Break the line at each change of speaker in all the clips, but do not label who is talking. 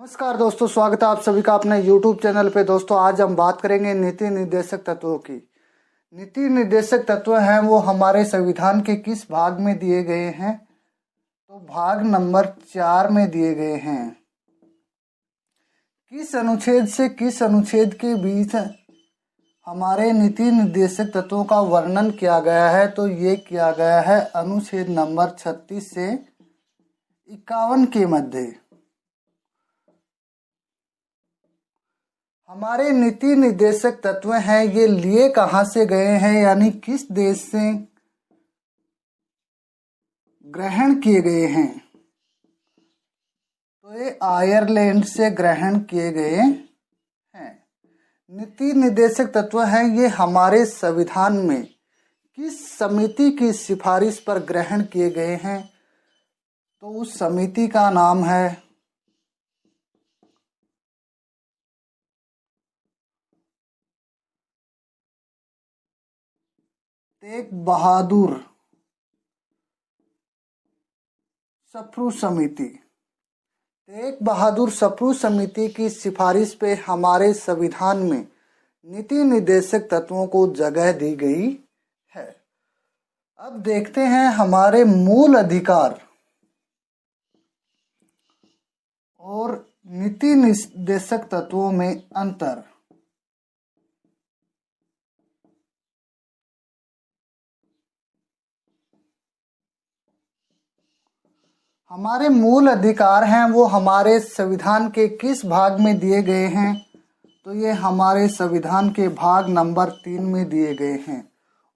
नमस्कार दोस्तों, स्वागत है आप सभी का अपने YouTube चैनल पे। दोस्तों आज हम बात करेंगे नीति निर्देशक तत्वों की। नीति निर्देशक तत्व हैं वो हमारे संविधान के किस भाग में दिए गए हैं? तो भाग नंबर 4 में दिए गए हैं। किस अनुच्छेद से किस अनुच्छेद के बीच हमारे नीति निर्देशक तत्वों का वर्णन किया गया है? तो ये किया गया है अनुच्छेद नंबर 36 से 51 के मध्य। हमारे नीति निर्देशक तत्व हैं ये लिए कहाँ से गए हैं, यानी किस देश से ग्रहण किए गए हैं? तो ये आयरलैंड से ग्रहण किए गए हैं। नीति निर्देशक तत्व हैं ये हमारे संविधान में किस समिति की सिफारिश पर ग्रहण किए गए हैं? तो उस समिति का नाम है तेग बहादुर सप्रू समिति। तेग बहादुर सप्रू समिति की सिफारिश पे हमारे संविधान में नीति निर्देशक तत्वों को जगह दी गई है। अब देखते हैं हमारे मूल अधिकार और नीति निर्देशक तत्वों में अंतर। हमारे मूल अधिकार हैं वो हमारे संविधान के किस भाग में दिए गए हैं? तो ये हमारे संविधान के भाग नंबर 3 में दिए गए हैं।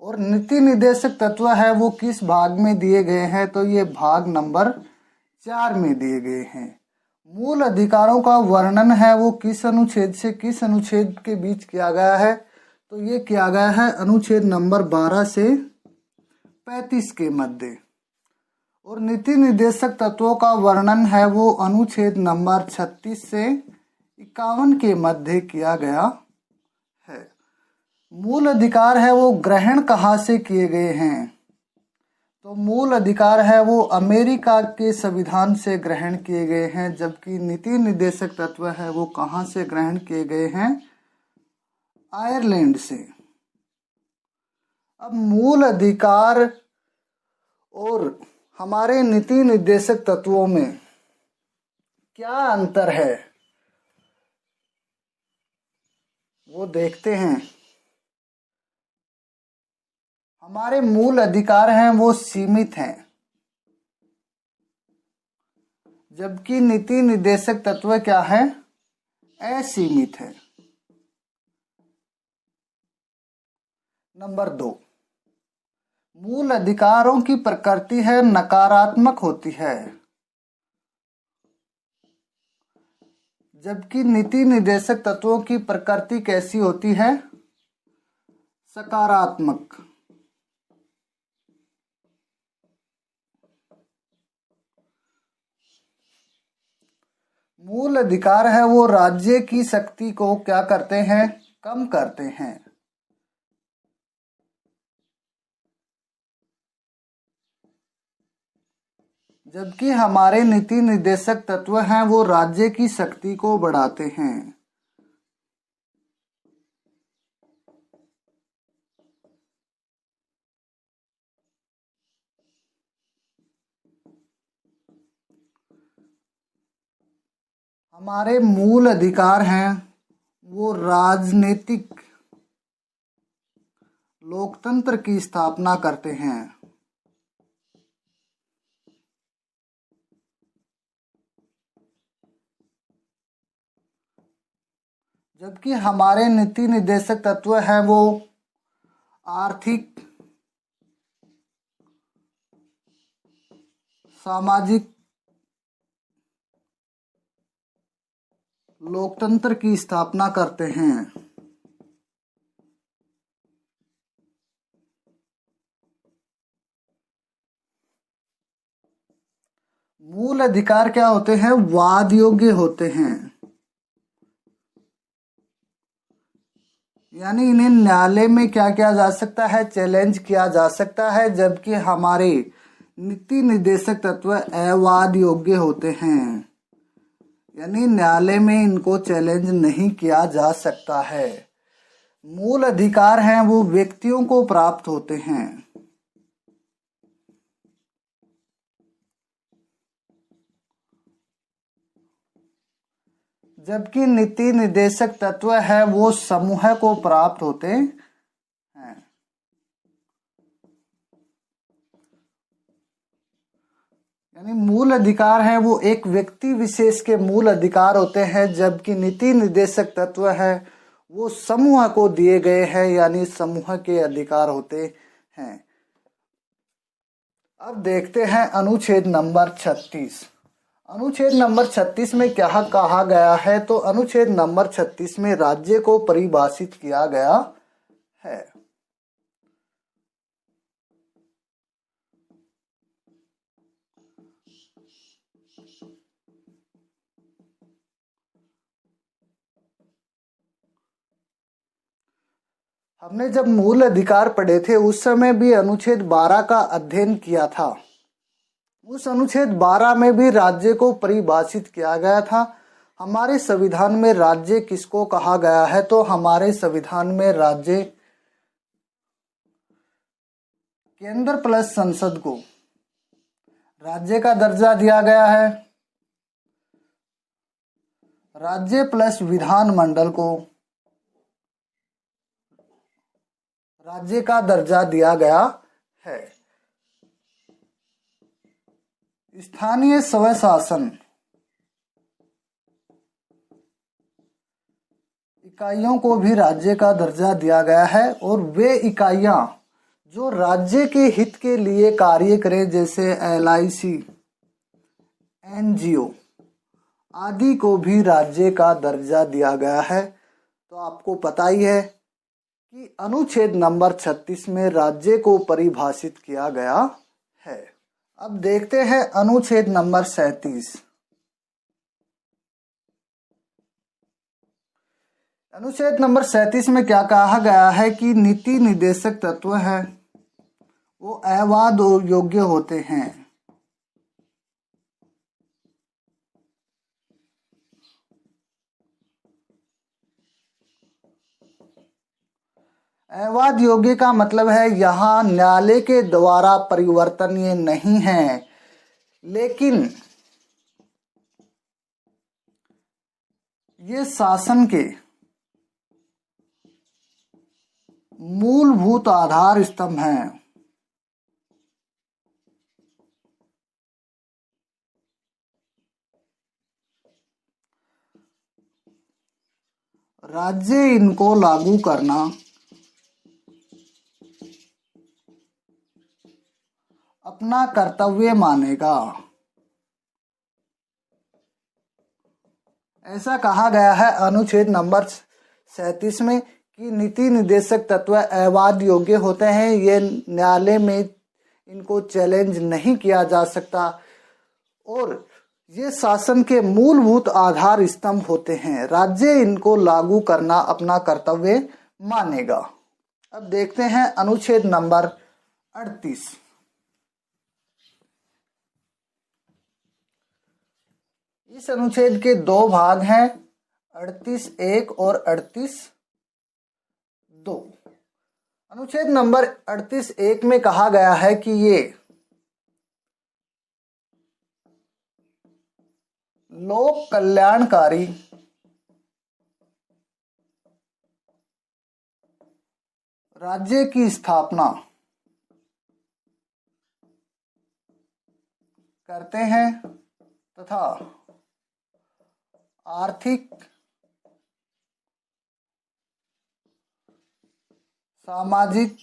और नीति निर्देशक तत्व है वो किस भाग में दिए गए हैं? तो ये भाग नंबर 4 में दिए गए हैं। मूल अधिकारों का वर्णन है वो किस अनुच्छेद से किस अनुच्छेद के बीच किया गया है? तो ये किया गया है अनुच्छेद नंबर 12 से 35 के मध्य। और नीति निर्देशक तत्वों का वर्णन है वो अनुच्छेद नंबर 36 से 51 के मध्य किया गया है। मूल अधिकार है वो ग्रहण कहाँ से किए गए हैं? तो मूल अधिकार है वो अमेरिका के संविधान से ग्रहण किए गए हैं, जबकि नीति निर्देशक तत्व है वो कहाँ से ग्रहण किए गए हैं? आयरलैंड से। अब मूल अधिकार और हमारे नीति निर्देशक तत्वों में क्या अंतर है वो देखते हैं। हमारे मूल अधिकार हैं वो सीमित हैं, जबकि नीति निर्देशक तत्व क्या है? असीमित है। नंबर 2, मूल अधिकारों की प्रकृति है नकारात्मक होती है, जबकि नीति निर्देशक तत्वों की प्रकृति कैसी होती है? सकारात्मक। मूल अधिकार है वो राज्य की शक्ति को क्या करते हैं? कम करते हैं। जबकि हमारे नीति निर्देशक तत्व हैं वो राज्य की शक्ति को बढ़ाते हैं। हमारे मूल अधिकार हैं वो राजनीतिक लोकतंत्र की स्थापना करते हैं। जबकि हमारे नीति निर्देशक तत्व हैं वो आर्थिक, सामाजिक, लोकतंत्र की स्थापना करते हैं। मूल अधिकार क्या होते हैं? वाद योग्य होते हैं, यानी इन्हें न्यायालय में क्या किया जा सकता है? चैलेंज किया जा सकता है। जबकि हमारे नीति निर्देशक तत्व अवाद योग्य होते हैं, यानी न्यायालय में इनको चैलेंज नहीं किया जा सकता है। मूल अधिकार हैं वो व्यक्तियों को प्राप्त होते हैं, जबकि नीति निर्देशक तत्व है वो समूह को प्राप्त होते हैं। यानी मूल अधिकार है वो एक व्यक्ति विशेष के मूल अधिकार होते हैं, जबकि नीति निर्देशक तत्व है वो समूह को दिए गए हैं, यानी समूह के अधिकार होते हैं। अब देखते हैं अनुच्छेद नंबर 36। अनुच्छेद नंबर 36 में क्या कहा गया है, तो अनुच्छेद नंबर 36 में राज्य को परिभाषित किया गया है। हमने जब मूल अधिकार पढ़े थे उस समय भी अनुच्छेद 12 का अध्ययन किया था। उस अनुच्छेद 12 में भी राज्य को परिभाषित किया गया था। हमारे संविधान में राज्य किसको कहा गया है, तो हमारे संविधान में राज्य केंद्र प्लस संसद को राज्य का दर्जा दिया गया है। राज्य प्लस विधानमंडल को राज्य का दर्जा दिया गया है। स्थानीय स्वशासन इकाइयों को भी राज्य का दर्जा दिया गया है, और वे इकाइयां जो राज्य के हित के लिए कार्य करें, जैसे LIC, NGO आदि को भी राज्य का दर्जा दिया गया है। तो आपको पता ही है कि अनुच्छेद नंबर 36 में राज्य को परिभाषित किया गया है। अब देखते हैं अनुच्छेद नंबर 37। अनुच्छेद नंबर 37 में क्या कहा गया है कि नीति निर्देशक तत्व है वो अवैध योग्य होते हैं। अवैध योग्य का मतलब है यहाँ न्यायालय के द्वारा परिवर्तनीय नहीं है, लेकिन ये शासन के मूलभूत आधार स्तंभ हैं। राज्य इनको लागू करना अपना कर्तव्य मानेगा। ऐसा कहा गया है अनुच्छेद नंबर 37 में कि नीति निर्देशक तत्व अवैध योग्य होते हैं, ये न्यायालय में इनको चैलेंज नहीं किया जा सकता, और ये शासन के मूलभूत आधार स्तंभ होते हैं। राज्य इनको लागू करना अपना कर्तव्य मानेगा। अब देखते हैं अनुच्छेद नंबर 38। इस अनुच्छेद के दो भाग हैं, 38(1) और 38(2). अनुच्छेद नंबर 38(1) में कहा गया है कि ये लोक कल्याणकारी राज्य की स्थापना करते हैं तथा आर्थिक, सामाजिक,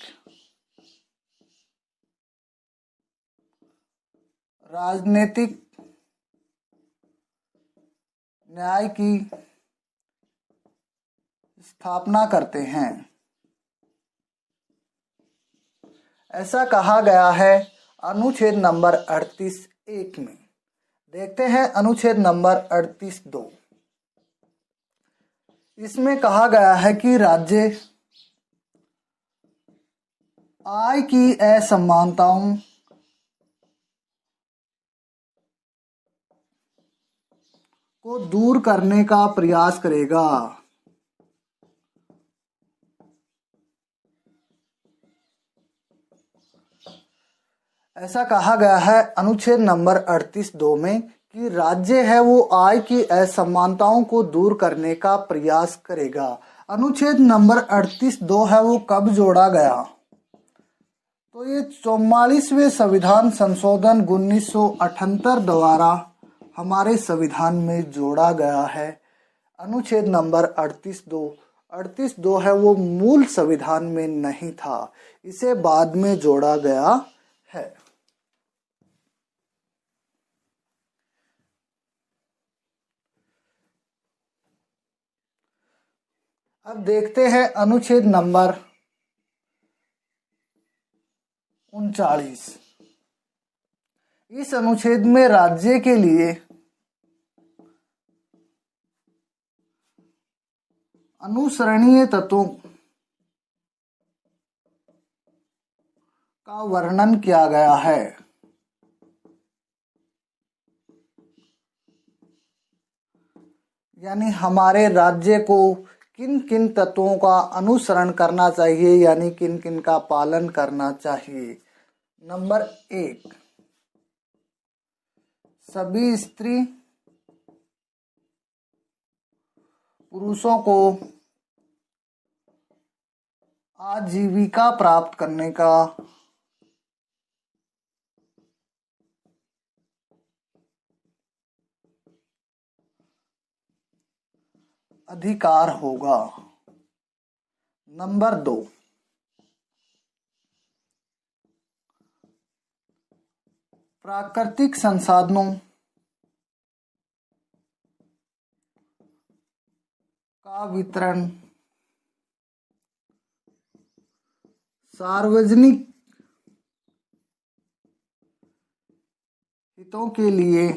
राजनीतिक न्याय की स्थापना करते हैं। ऐसा कहा गया है अनुच्छेद नंबर 38(1) में। देखते हैं अनुच्छेद नंबर 38(2). इसमें कहा गया है कि राज्य आय की असमानताओं, को दूर करने का प्रयास करेगा। ऐसा कहा गया है अनुच्छेद नंबर 38(2) में कि राज्य है वो आय की असमानताओं को दूर करने का प्रयास करेगा। अनुच्छेद नंबर 38(2) है वो कब जोड़ा गया? तो ये 44वें संविधान संशोधन 1978 द्वारा हमारे संविधान में जोड़ा गया है। अनुच्छेद नंबर 38(2) है वो मूल संविधान में नहीं था, इसे बाद में जोड़ा गया है। अब देखते हैं अनुच्छेद नंबर 39। इस अनुच्छेद में राज्य के लिए अनुसरणीय तत्वों का वर्णन किया गया है। यानी हमारे राज्य को किन किन तत्वों का अनुसरण करना चाहिए, यानी किन किन का पालन करना चाहिए। नंबर 1, सभी स्त्री पुरुषों को आजीविका प्राप्त करने का अधिकार होगा। नंबर 2, प्राकृतिक संसाधनों का वितरण सार्वजनिक हितों के लिए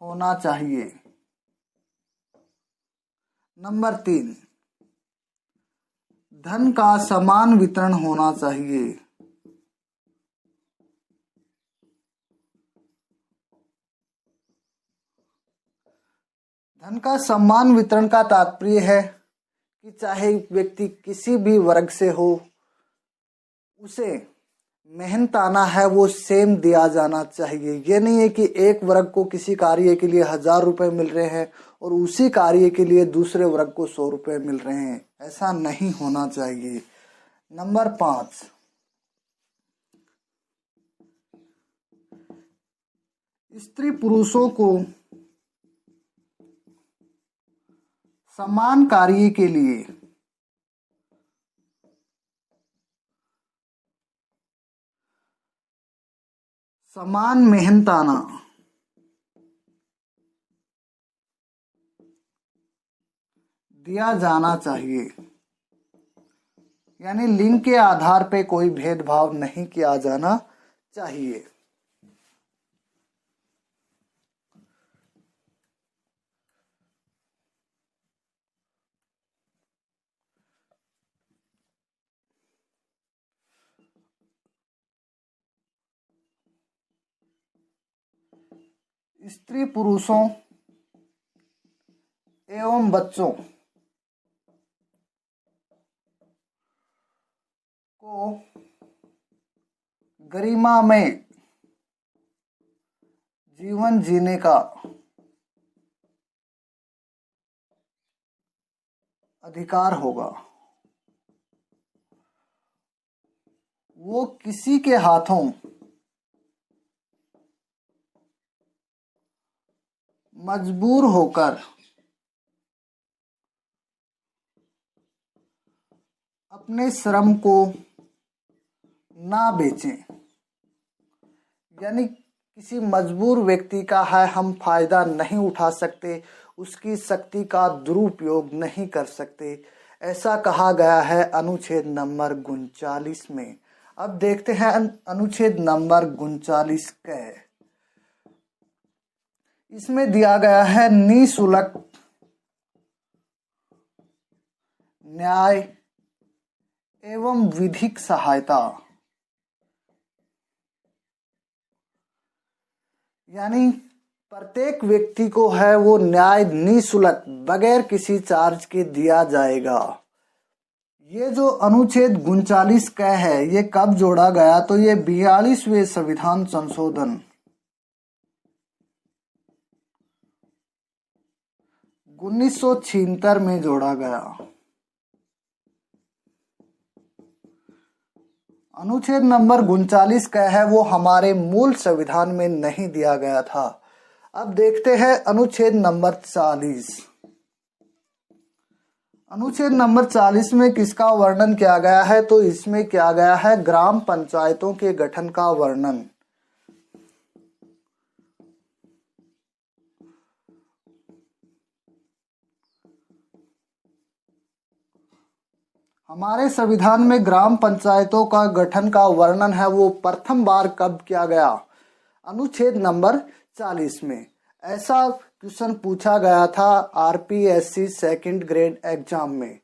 होना चाहिए। नंबर 3, धन का समान वितरण होना चाहिए। धन का समान वितरण का तात्पर्य है कि चाहे व्यक्ति किसी भी वर्ग से हो, उसे मेहनताना है वो सेम दिया जाना चाहिए। ये नहीं है कि एक वर्ग को किसी कार्य के लिए 1000 रुपए मिल रहे हैं और उसी कार्य के लिए दूसरे वर्ग को 100 रुपए मिल रहे हैं, ऐसा नहीं होना चाहिए। नंबर 5, स्त्री पुरुषों को समान कार्य के लिए समान मेहनताना दिया जाना चाहिए। यानी लिंग के आधार पे कोई भेदभाव नहीं किया जाना चाहिए। स्त्री पुरुषों एवं बच्चों को गरिमा में जीवन जीने का अधिकार होगा। वो किसी के हाथों मजबूर होकर अपने श्रम को ना बेचें। यानी किसी मजबूर व्यक्ति का है हम फायदा नहीं उठा सकते, उसकी शक्ति का दुरुपयोग नहीं कर सकते, ऐसा कहा गया है अनुच्छेद नंबर 39 में। अब देखते हैं अनुच्छेद नंबर 39 क। इसमें दिया गया है निःशुल्क न्याय एवं विधिक सहायता। यानी प्रत्येक व्यक्ति को है वो न्याय निःशुल्क बगैर किसी चार्ज के दिया जाएगा। ये जो अनुच्छेद 39 क है ये कब जोड़ा गया, तो ये 42वें संविधान संशोधन 1976 में जोड़ा गया। अनुच्छेद नंबर 39 का है वो हमारे मूल संविधान में नहीं दिया गया था। अब देखते हैं अनुच्छेद नंबर 40। अनुच्छेद नंबर 40 में किसका वर्णन किया गया है, तो इसमें किया गया है ग्राम पंचायतों के गठन का वर्णन। हमारे संविधान में ग्राम पंचायतों का गठन का वर्णन है वो प्रथम बार कब किया गया, अनुच्छेद नंबर 40 में। ऐसा क्वेश्चन पूछा गया था आरपीएससी सेकंड ग्रेड एग्जाम में।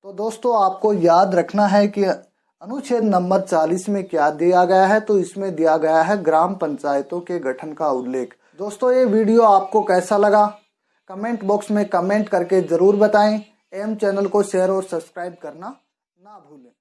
तो दोस्तों आपको याद रखना है कि अनुच्छेद नंबर 40 में क्या दिया गया है, तो इसमें दिया गया है ग्राम पंचायतों के गठन का उल्लेख। दोस्तों ये वीडियो आपको कैसा लगा कमेंट बॉक्स में कमेंट करके जरूर बताएं। एम चैनल को शेयर और सब्सक्राइब करना ना भूलें।